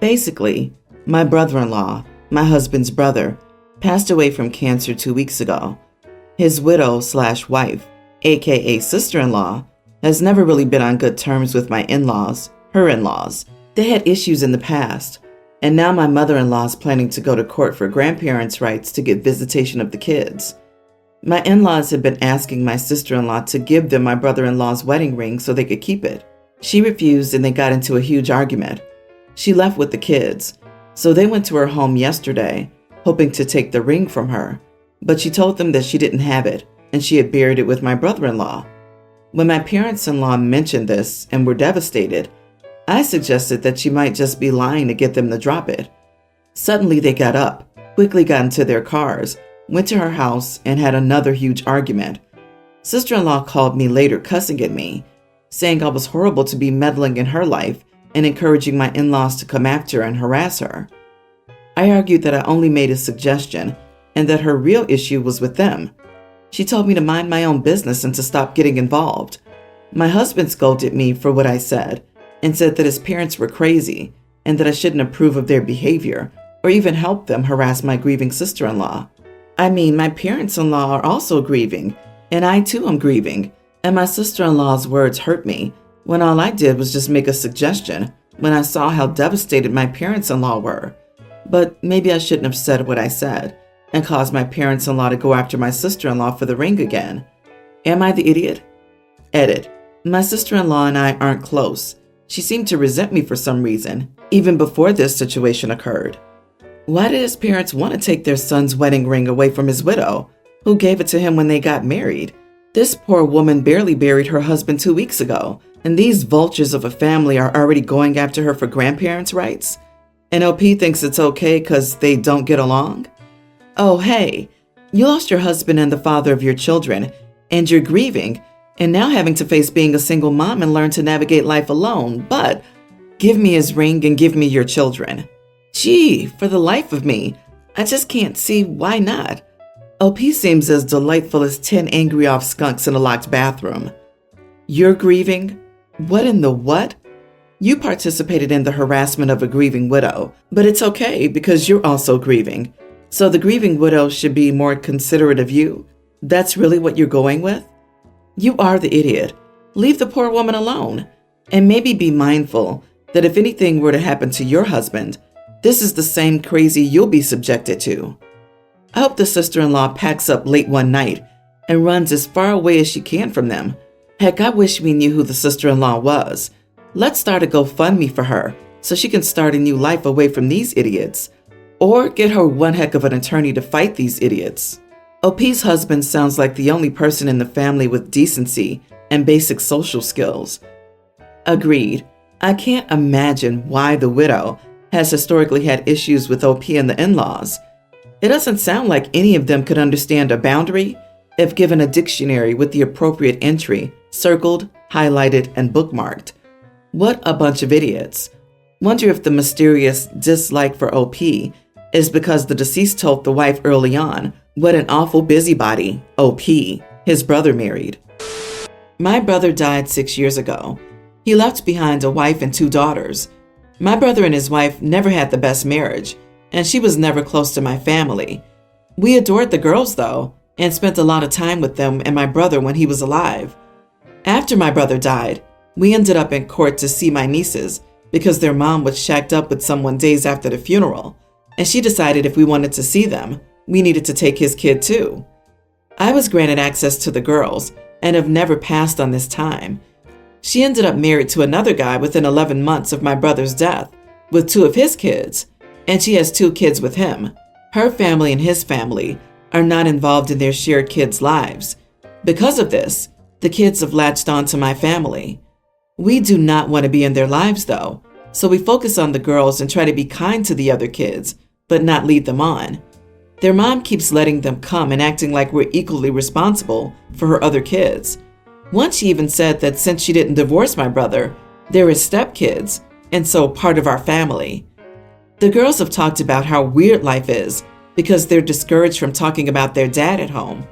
Basically, my brother-in-law, my husband's brother, passed away from cancer 2 weeks ago. His widow/wife, aka sister-in-law, has never really been on good terms with my in-laws, her in-laws. They had issues in the past, and now my mother-in-law is planning to go to court for grandparents' rights to get visitation of the kids. My in-laws had been asking my sister-in-law to give them my brother-in-law's wedding ring so they could keep it. She refused and they got into a huge argument. She left with the kids, so they went to her home yesterday, hoping to take the ring from her, but she told them that she didn't have it and she had buried it with my brother-in-law. When my parents-in-law mentioned this and were devastated, I suggested that she might just be lying to get them to drop it. Suddenly they got up, quickly got into their cars, went to her house, and had another huge argument. Sister-in-law called me later cussing at me, saying I was horrible to be meddling in her life and encouraging my in-laws to come after her and harass her. I argued that I only made a suggestion and that her real issue was with them. She told me to mind my own business and to stop getting involved. My husband scolded me for what I said and said that his parents were crazy and that I shouldn't approve of their behavior or even help them harass my grieving sister-in-law. I mean, my parents-in-law are also grieving, and I too am grieving, and my sister-in-law's words hurt me when all I did was just make a suggestion when I saw how devastated my parents-in-law were. But maybe I shouldn't have said what I said and caused my parents-in-law to go after my sister-in-law for the ring again. Am I the idiot? Edit. My sister-in-law and I aren't close. She seemed to resent me for some reason, even before this situation occurred. Why did his parents want to take their son's wedding ring away from his widow, who gave it to him when they got married? This poor woman barely buried her husband 2 weeks ago, and these vultures of a family are already going after her for grandparents' rights? And OP thinks it's okay because they don't get along? Oh, hey, you lost your husband and the father of your children, and you're grieving, and now having to face being a single mom and learn to navigate life alone, but give me his ring and give me your children. Gee, for the life of me, I just can't see why not. OP seems as delightful as 10 angry-off skunks in a locked bathroom. You're grieving? What in the what? You participated in the harassment of a grieving widow, but it's okay because you're also grieving. So the grieving widow should be more considerate of you? That's really what you're going with? You are the idiot. Leave the poor woman alone. And maybe be mindful that if anything were to happen to your husband, this is the same crazy you'll be subjected to. I hope the sister-in-law packs up late one night and runs as far away as she can from them. Heck, I wish we knew who the sister-in-law was. Let's start a GoFundMe for her so she can start a new life away from these idiots. Or get her one heck of an attorney to fight these idiots. OP's husband sounds like the only person in the family with decency and basic social skills. Agreed. I can't imagine why the widow has historically had issues with OP and the in-laws. It doesn't sound like any of them could understand a boundary if given a dictionary with the appropriate entry circled, highlighted, and bookmarked. What a bunch of idiots. Wonder if the mysterious dislike for OP is because the deceased told the wife early on what an awful busybody OP, his brother, married. My brother died 6 years ago. He left behind a wife and 2 daughters. My brother and his wife never had the best marriage, and she was never close to my family. We adored the girls, though, and spent a lot of time with them and my brother when he was alive. After my brother died, we ended up in court to see my nieces because their mom was shacked up with someone days after the funeral, and she decided if we wanted to see them, we needed to take his kid too. I was granted access to the girls and have never passed on this time. She ended up married to another guy within 11 months of my brother's death, with 2 of his kids, and she has 2 kids with him. Her family and his family are not involved in their shared kids' lives. Because of this, the kids have latched on to my family. We do not want to be in their lives, though, so we focus on the girls and try to be kind to the other kids, but not lead them on. Their mom keeps letting them come and acting like we're equally responsible for her other kids. Once she even said that since she didn't divorce my brother, they're his stepkids, and so part of our family. The girls have talked about how weird life is because they're discouraged from talking about their dad at home.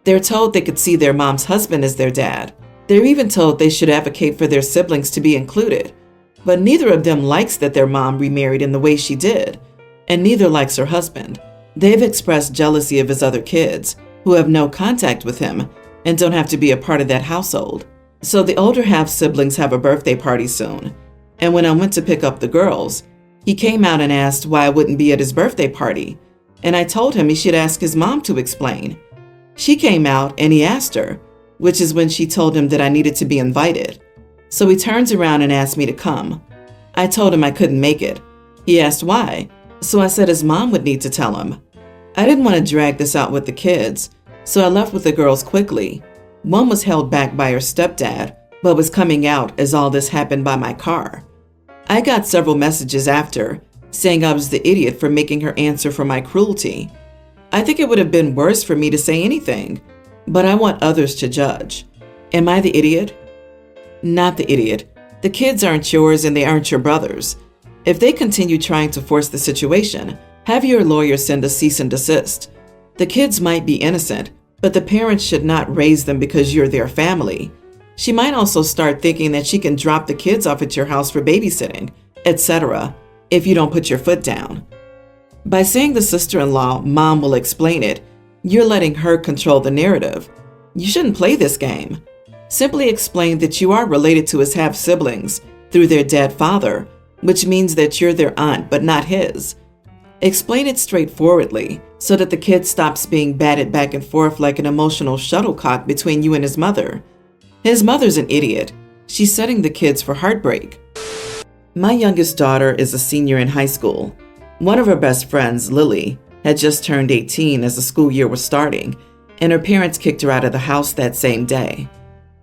They're told they could see their mom's husband as their dad. They're even told they should advocate for their siblings to be included. But neither of them likes that their mom remarried in the way she did, and neither likes her husband. They've expressed jealousy of his other kids, who have no contact with him and don't have to be a part of that household. So the older half-siblings have a birthday party soon, and when I went to pick up the girls, he came out and asked why I wouldn't be at his birthday party, and I told him he should ask his mom to explain. She came out and he asked her, which is when she told him that I needed to be invited. So he turns around and asked me to come. I told him I couldn't make it. He asked why, so I said his mom would need to tell him. I didn't want to drag this out with the kids, so I left with the girls quickly. One was held back by her stepdad, but was coming out as all this happened by my car. I got several messages after, saying I was the idiot for making her answer for my cruelty. I think it would have been worse for me to say anything, but I want others to judge. Am I the idiot? Not the idiot. The kids aren't yours and they aren't your brothers. If they continue trying to force the situation, have your lawyer send a cease and desist. The kids might be innocent, but the parents should not raise them because you're their family. She might also start thinking that she can drop the kids off at your house for babysitting, etc., if you don't put your foot down. By saying the sister-in-law, mom will explain it, you're letting her control the narrative. You shouldn't play this game. Simply explain that you are related to his half-siblings through their dead father, which means that you're their aunt but not his. Explain it straightforwardly so that the kid stops being batted back and forth like an emotional shuttlecock between you and his mother. His mother's an idiot. She's setting the kids for heartbreak. My youngest daughter is a senior in high school. One of her best friends, Lily, had just turned 18 as the school year was starting, and her parents kicked her out of the house that same day.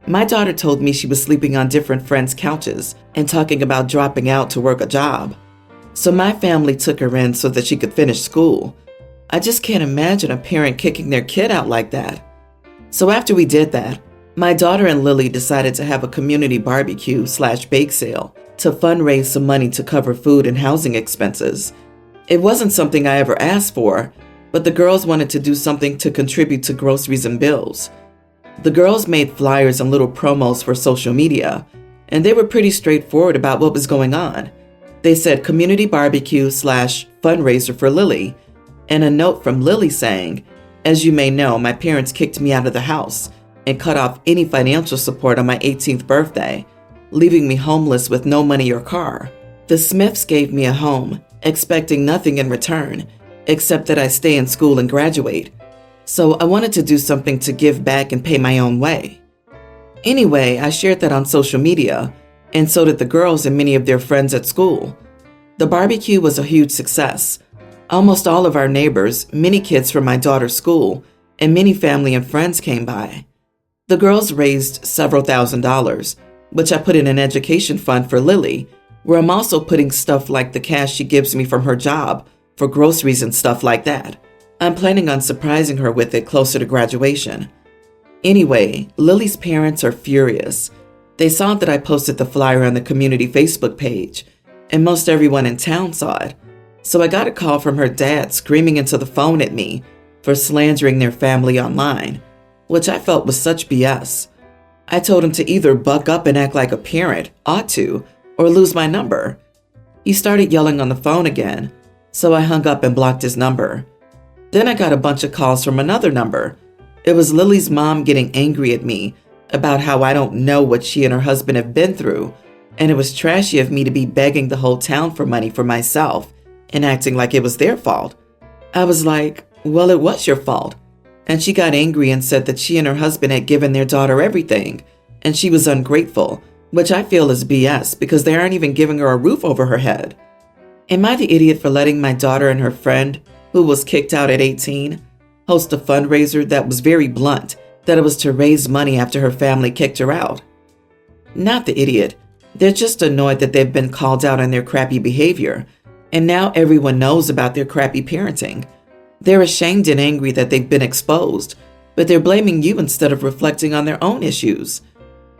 My daughter told me she was sleeping on different friends' couches and talking about dropping out to work a job. So my family took her in so that she could finish school. I just can't imagine a parent kicking their kid out like that. So after we did that, my daughter and Lily decided to have a community barbecue/bake sale to fundraise some money to cover food and housing expenses. It wasn't something I ever asked for, but the girls wanted to do something to contribute to groceries and bills. The girls made flyers and little promos for social media, and they were pretty straightforward about what was going on. They said community barbecue/fundraiser for Lily, and a note from Lily saying, "As you may know, my parents kicked me out of the house and cut off any financial support on my 18th birthday, leaving me homeless with no money or car. The Smiths gave me a home, expecting nothing in return, except that I stay in school and graduate. So I wanted to do something to give back and pay my own way." Anyway, I shared that on social media, and so did the girls and many of their friends at school. The barbecue was a huge success. Almost all of our neighbors, many kids from my daughter's school, and many family and friends came by. The girls raised several $1,000s, which I put in an education fund for Lily, where I'm also putting stuff like the cash she gives me from her job for groceries and stuff like that. I'm planning on surprising her with it closer to graduation. Anyway, Lily's parents are furious. They saw that I posted the flyer on the community Facebook page, and most everyone in town saw it. So I got a call from her dad screaming into the phone at me for slandering their family online, which I felt was such BS. I told him to either buck up and act like a parent ought to, or lose my number. He started yelling on the phone again, so I hung up and blocked his number. Then I got a bunch of calls from another number. It was Lily's mom getting angry at me about how I don't know what she and her husband have been through, and it was trashy of me to be begging the whole town for money for myself and acting like it was their fault. I was like, well, it was your fault. And she got angry and said that she and her husband had given their daughter everything, and she was ungrateful, which I feel is BS because they aren't even giving her a roof over her head. Am I the idiot for letting my daughter and her friend, who was kicked out at 18, host a fundraiser that was very blunt, that it was to raise money after her family kicked her out? Not the idiot. They're just annoyed that they've been called out on their crappy behavior, and now everyone knows about their crappy parenting. They're ashamed and angry that they've been exposed, but they're blaming you instead of reflecting on their own issues.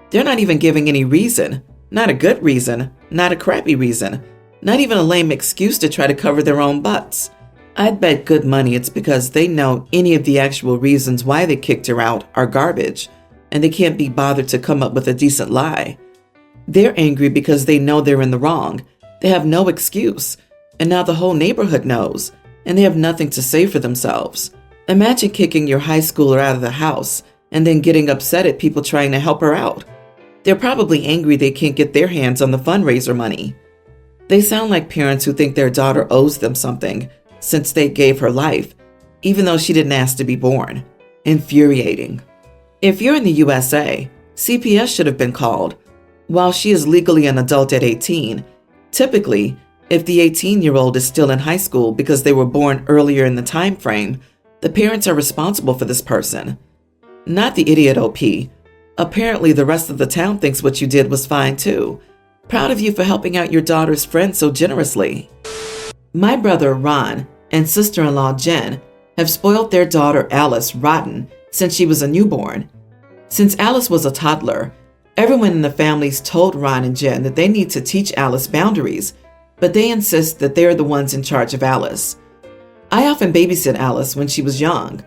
They're not even giving any reason, not a good reason, not a crappy reason, not even a lame excuse to try to cover their own butts. I'd bet good money it's because they know any of the actual reasons why they kicked her out are garbage, and they can't be bothered to come up with a decent lie. They're angry because they know they're in the wrong. They have no excuse. And now the whole neighborhood knows, and they have nothing to say for themselves. Imagine kicking your high schooler out of the house and then getting upset at people trying to help her out. They're probably angry they can't get their hands on the fundraiser money. They sound like parents who think their daughter owes them something since they gave her life, even though she didn't ask to be born. Infuriating. If you're in the USA, CPS should have been called. While she is legally an adult at 18, typically, if the 18-year-old is still in high school because they were born earlier in the time frame, the parents are responsible for this person. Not the idiot OP. Apparently, the rest of the town thinks what you did was fine too. Proud of you for helping out your daughter's friend so generously. My brother Ron and sister-in-law Jen have spoiled their daughter Alice rotten since she was a newborn. Since Alice was a toddler, everyone in the families told Ron and Jen that they need to teach Alice boundaries, but they insist that they're the ones in charge of Alice. I often babysit Alice when she was young.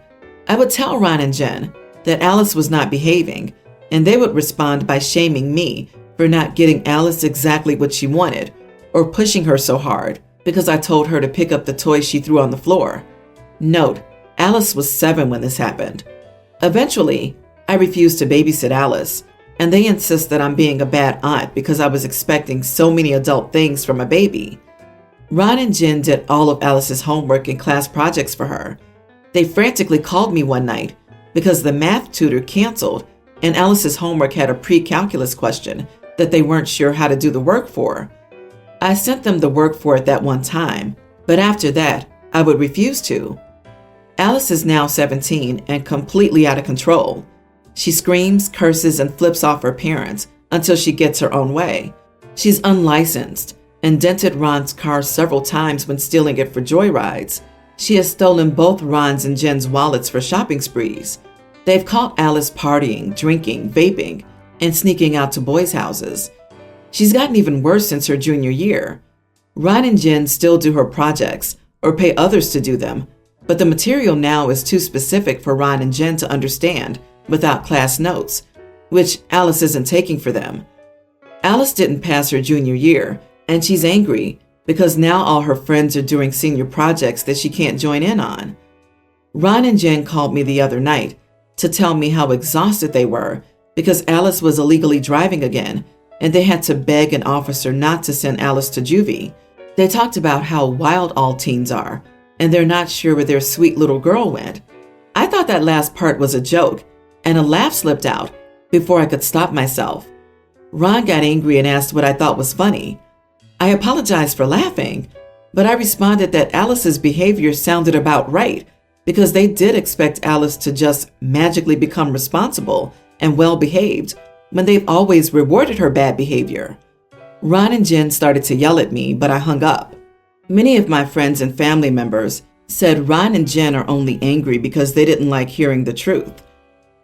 I would tell Ron and Jen that Alice was not behaving, and they would respond by shaming me for not getting Alice exactly what she wanted, or pushing her so hard because I told her to pick up the toy she threw on the floor. Note, Alice was 7 when this happened. Eventually, I refused to babysit Alice, and they insist that I'm being a bad aunt because I was expecting so many adult things from a baby. Ron and Jen did all of Alice's homework and class projects for her. They frantically called me one night because the math tutor canceled and Alice's homework had a pre-calculus question that they weren't sure how to do the work for. I sent them the work for it that one time, but after that, I would refuse to. Alice is now 17 and completely out of control. She screams, curses, and flips off her parents until she gets her own way. She's unlicensed and dented Ron's car several times when stealing it for joyrides. She has stolen both Ron's and Jen's wallets for shopping sprees. They've caught Alice partying, drinking, vaping, and sneaking out to boys' houses. She's gotten even worse since her junior year. Ron and Jen still do her projects or pay others to do them, but the material now is too specific for Ron and Jen to understand without class notes, which Alice isn't taking for them. Alice didn't pass her junior year, and she's angry because now all her friends are doing senior projects that she can't join in on. Ron and Jen called me the other night to tell me how exhausted they were because Alice was illegally driving again, and they had to beg an officer not to send Alice to juvie. They talked about how wild all teens are, and they're not sure where their sweet little girl went. I thought that last part was a joke, and a laugh slipped out before I could stop myself. Ron got angry and asked what I thought was funny. I apologized for laughing, but I responded that Alice's behavior sounded about right because they did expect Alice to just magically become responsible and well-behaved when they've always rewarded her bad behavior. Ron and Jen started to yell at me, but I hung up. Many of my friends and family members said Ron and Jen are only angry because they didn't like hearing the truth.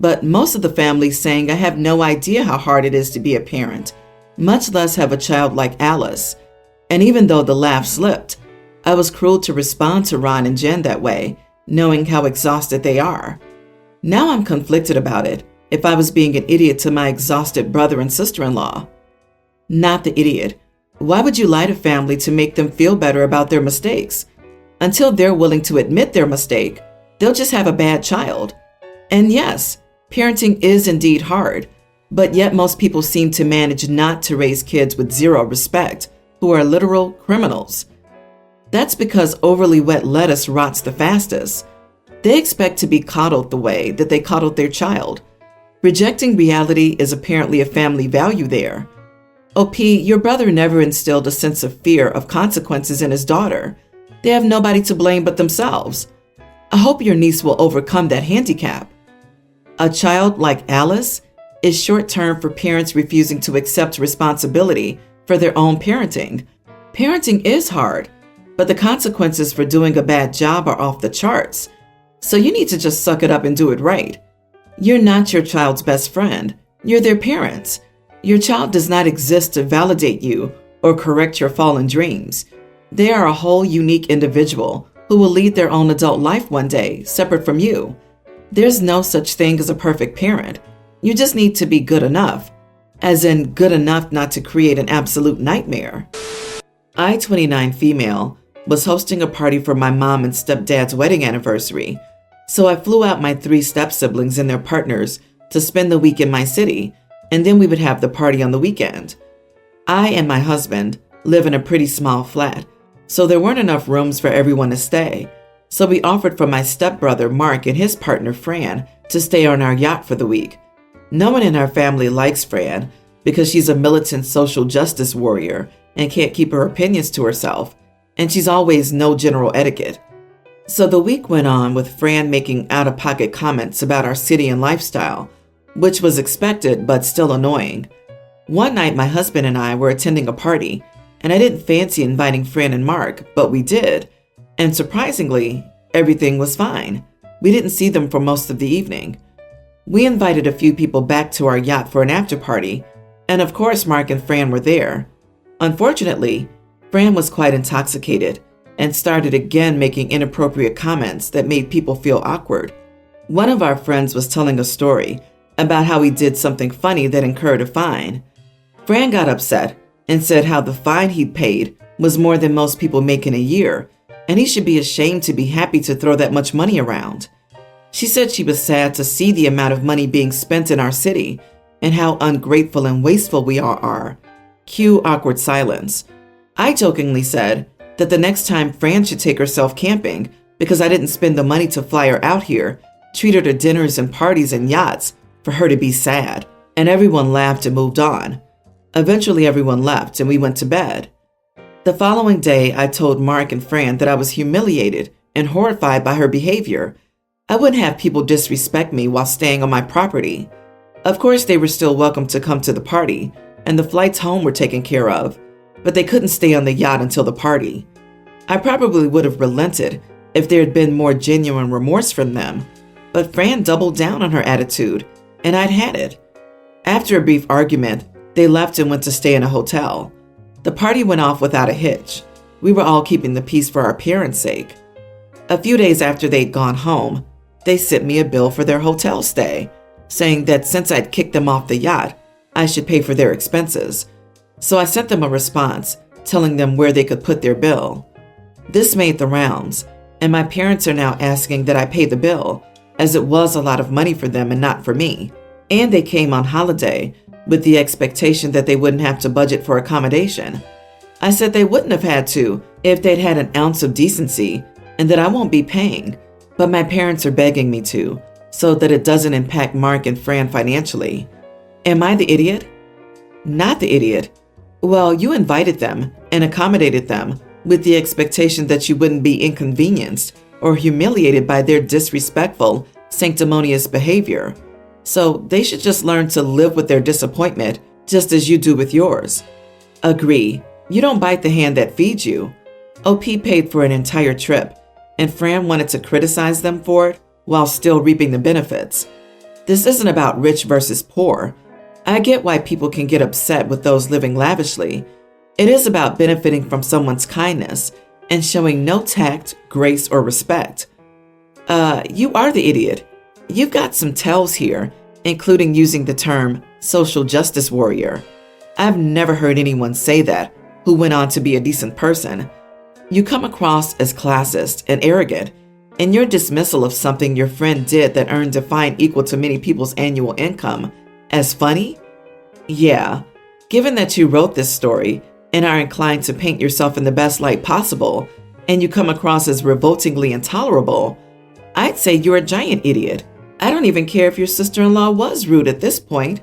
But most of the family saying I have no idea how hard it is to be a parent, much less have a child like Alice. And even though the laugh slipped, I was cruel to respond to Ron and Jen that way, knowing how exhausted they are. Now I'm conflicted about it, if I was being an idiot to my exhausted brother and sister-in-law. Not the idiot. Why would you lie to family to make them feel better about their mistakes? Until they're willing to admit their mistake, they'll just have a bad child. And yes, parenting is indeed hard, but yet most people seem to manage not to raise kids with zero respect, who are literal criminals. That's because overly wet lettuce rots the fastest. They expect to be coddled the way that they coddled their child. Rejecting reality is apparently a family value there. OP, your brother never instilled a sense of fear of consequences in his daughter. They have nobody to blame but themselves. I hope your niece will overcome that handicap. A child like Alice is short-term for parents refusing to accept responsibility for their own parenting. Parenting is hard, but the consequences for doing a bad job are off the charts. So you need to just suck it up and do it right. You're not your child's best friend. You're their parents. Your child does not exist to validate you or correct your fallen dreams. They are a whole unique individual who will lead their own adult life one day, separate from you. There's no such thing as a perfect parent. You just need to be good enough. as in good enough not to create an absolute nightmare. I, 29 female, was hosting a party for my mom and stepdad's wedding anniversary, so I flew out my 3 step-siblings and their partners to spend the week in my city, and then we would have the party on the weekend. I and my husband live in a pretty small flat, so there weren't enough rooms for everyone to stay, so we offered for my stepbrother Mark and his partner Fran to stay on our yacht for the week. No one in our family likes Fran because she's a militant social justice warrior and can't keep her opinions to herself, and she's always no general etiquette. So the week went on with Fran making out-of-pocket comments about our city and lifestyle, which was expected but still annoying. One night my husband and I were attending a party, and I didn't fancy inviting Fran and Mark, but we did, and surprisingly, everything was fine. We didn't see them for most of the evening. We invited a few people back to our yacht for an after-party, and of course Mark and Fran were there. Unfortunately, Fran was quite intoxicated and started again making inappropriate comments that made people feel awkward. One of our friends was telling a story about how he did something funny that incurred a fine. Fran got upset and said how the fine he'd paid was more than most people make in a year, and he should be ashamed to be happy to throw that much money around. She said she was sad to see the amount of money being spent in our city and how ungrateful and wasteful we all are. Cue awkward silence. I jokingly said that the next time Fran should take herself camping because I didn't spend the money to fly her out here, treat her to dinners and parties and yachts for her to be sad, and everyone laughed and moved on. Eventually everyone left and we went to bed. The following day, I told Mark and Fran that I was humiliated and horrified by her behavior. I wouldn't have people disrespect me while staying on my property. Of course, they were still welcome to come to the party, and the flights home were taken care of, but they couldn't stay on the yacht until the party. I probably would have relented if there had been more genuine remorse from them, but Fran doubled down on her attitude, and I'd had it. After a brief argument, they left and went to stay in a hotel. The party went off without a hitch. We were all keeping the peace for our parents' sake. A few days after they'd gone home, they sent me a bill for their hotel stay, saying that since I'd kicked them off the yacht, I should pay for their expenses. So I sent them a response telling them where they could put their bill. This made the rounds, and my parents are now asking that I pay the bill, as it was a lot of money for them and not for me. And they came on holiday with the expectation that they wouldn't have to budget for accommodation. I said they wouldn't have had to if they'd had an ounce of decency, and that I won't be paying, but my parents are begging me to, so that it doesn't impact Mark and Fran financially. Am I the idiot? Not the idiot. Well, you invited them and accommodated them with the expectation that you wouldn't be inconvenienced or humiliated by their disrespectful, sanctimonious behavior. So they should just learn to live with their disappointment just as you do with yours. Agree. You don't bite the hand that feeds you. OP paid for an entire trip, and Fran wanted to criticize them for it while still reaping the benefits. This isn't about rich versus poor. I get why people can get upset with those living lavishly. It is about benefiting from someone's kindness and showing no tact, grace, or respect. You are the idiot. You've got some tells here, including using the term social justice warrior. I've never heard anyone say that who went on to be a decent person. You come across as classist and arrogant, and your dismissal of something your friend did that earned a fine equal to many people's annual income as funny? Yeah, given that you wrote this story and are inclined to paint yourself in the best light possible, and you come across as revoltingly intolerable, I'd say you're a giant idiot. I don't even care if your sister-in-law was rude at this point.